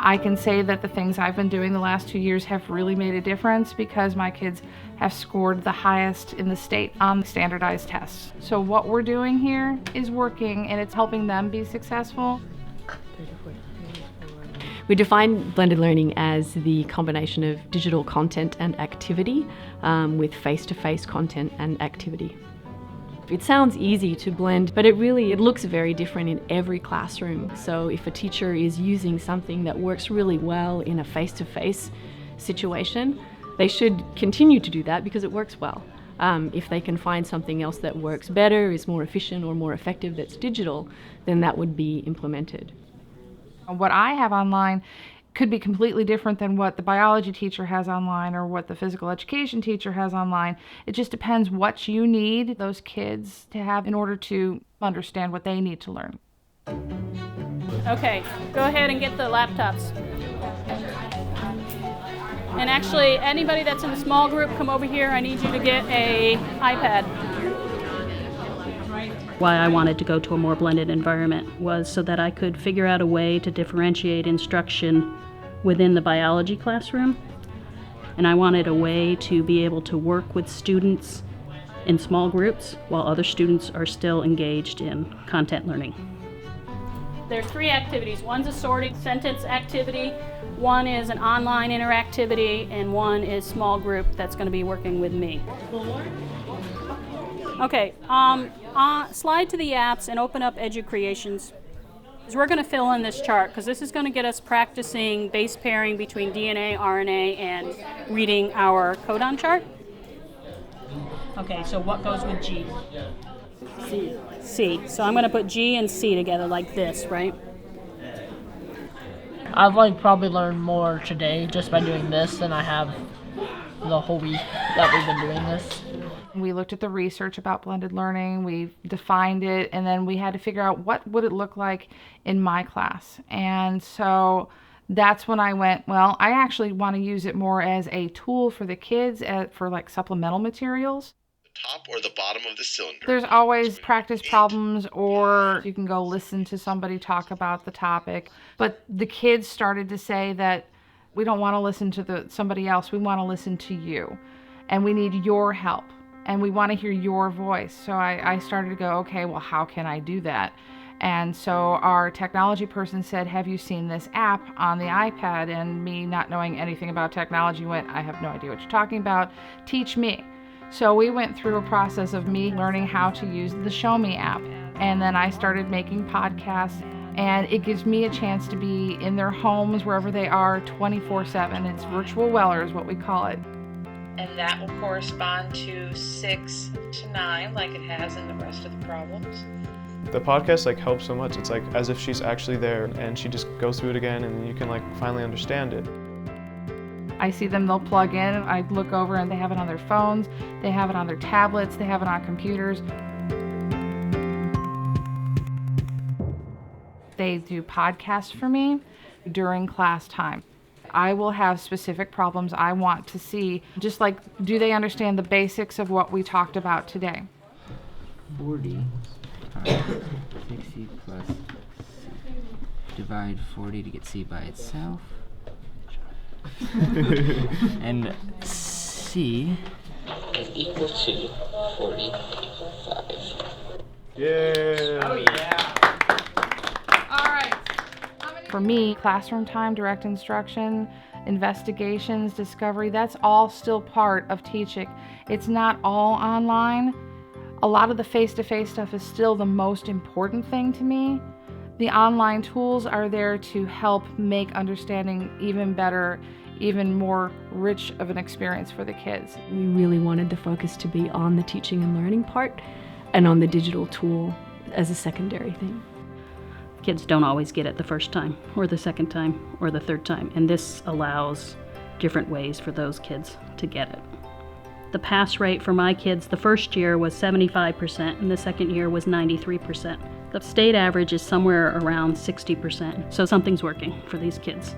I can say that the things I've been doing the last 2 years have really made a difference because my kids have scored the highest in the state on the standardized tests. So what we're doing here is working and it's helping them be successful. We define blended learning as the combination of digital content and activity with face-to-face content and activity. It sounds easy to blend, but it looks very different in every classroom. So if a teacher is using something that works really well in a face-to-face situation, they should continue to do that because it works well. If they can find something else that works better, is more efficient or more effective that's digital, then that would be implemented. What I have online could be completely different than what the biology teacher has online or what the physical education teacher has online. It just depends what you need those kids to have in order to understand what they need to learn. Okay, go ahead and get the laptops. And actually, anybody that's in a small group, come over here. I need you to get an iPad. Why I wanted to go to a more blended environment was so that I could figure out a way to differentiate instruction within the biology classroom. And I wanted a way to be able to work with students in small groups while other students are still engaged in content learning. There's 3 activities. One's a sorted sentence activity, one is an online interactivity, and one is small group that's going to be working with me. Okay, slide to the apps and open up EduCreations. We're going to fill in this chart because this is going to get us practicing base pairing between DNA, RNA, and reading our codon chart. Okay, so what goes with G? C. C. So I'm going to put G and C together like this, right? I've probably learned more today just by doing this than I have the whole week that we've been doing this. We looked at the research about blended learning, we defined it, and then we had to figure out what would it look like in my class. And so that's when I went, well, I actually want to use it more as a tool for the kids for supplemental materials. Top or the bottom of the cylinder. There's always practice problems, or you can go listen to somebody talk about the topic. But the kids started to say that we don't want to listen to somebody else, we want to listen to you. And we need your help. And we want to hear your voice. So I started to go, okay, well, how can I do that? And so our technology person said, have you seen this app on the iPad? And me, not knowing anything about technology, went, I have no idea what you're talking about. Teach me. So we went through a process of me learning how to use the Show Me app. And then I started making podcasts. And it gives me a chance to be in their homes, wherever they are, 24/7. It's virtual Weller is what we call it. And that will correspond to 6 to 9 like it has in the rest of the problems. The podcast helps so much. It's as if she's actually there and she just goes through it again and you can finally understand it. I see them, they'll plug in, I look over and they have it on their phones, they have it on their tablets, they have it on computers. They do podcasts for me during class time. I will have specific problems I want to see, just do they understand the basics of what we talked about today? 40, 60 plus C. Divide 40 to get C by itself. And C is equal to 45. Yeah! Oh yeah! For me, classroom time, direct instruction, investigations, discovery, that's all still part of teaching. It's not all online. A lot of the face-to-face stuff is still the most important thing to me. The online tools are there to help make understanding even better, even more rich of an experience for the kids. We really wanted the focus to be on the teaching and learning part and on the digital tool as a secondary thing. Kids don't always get it the first time, or the second time, or the third time, and this allows different ways for those kids to get it. The pass rate for my kids the first year was 75%, and the second year was 93%. The state average is somewhere around 60%, so something's working for these kids.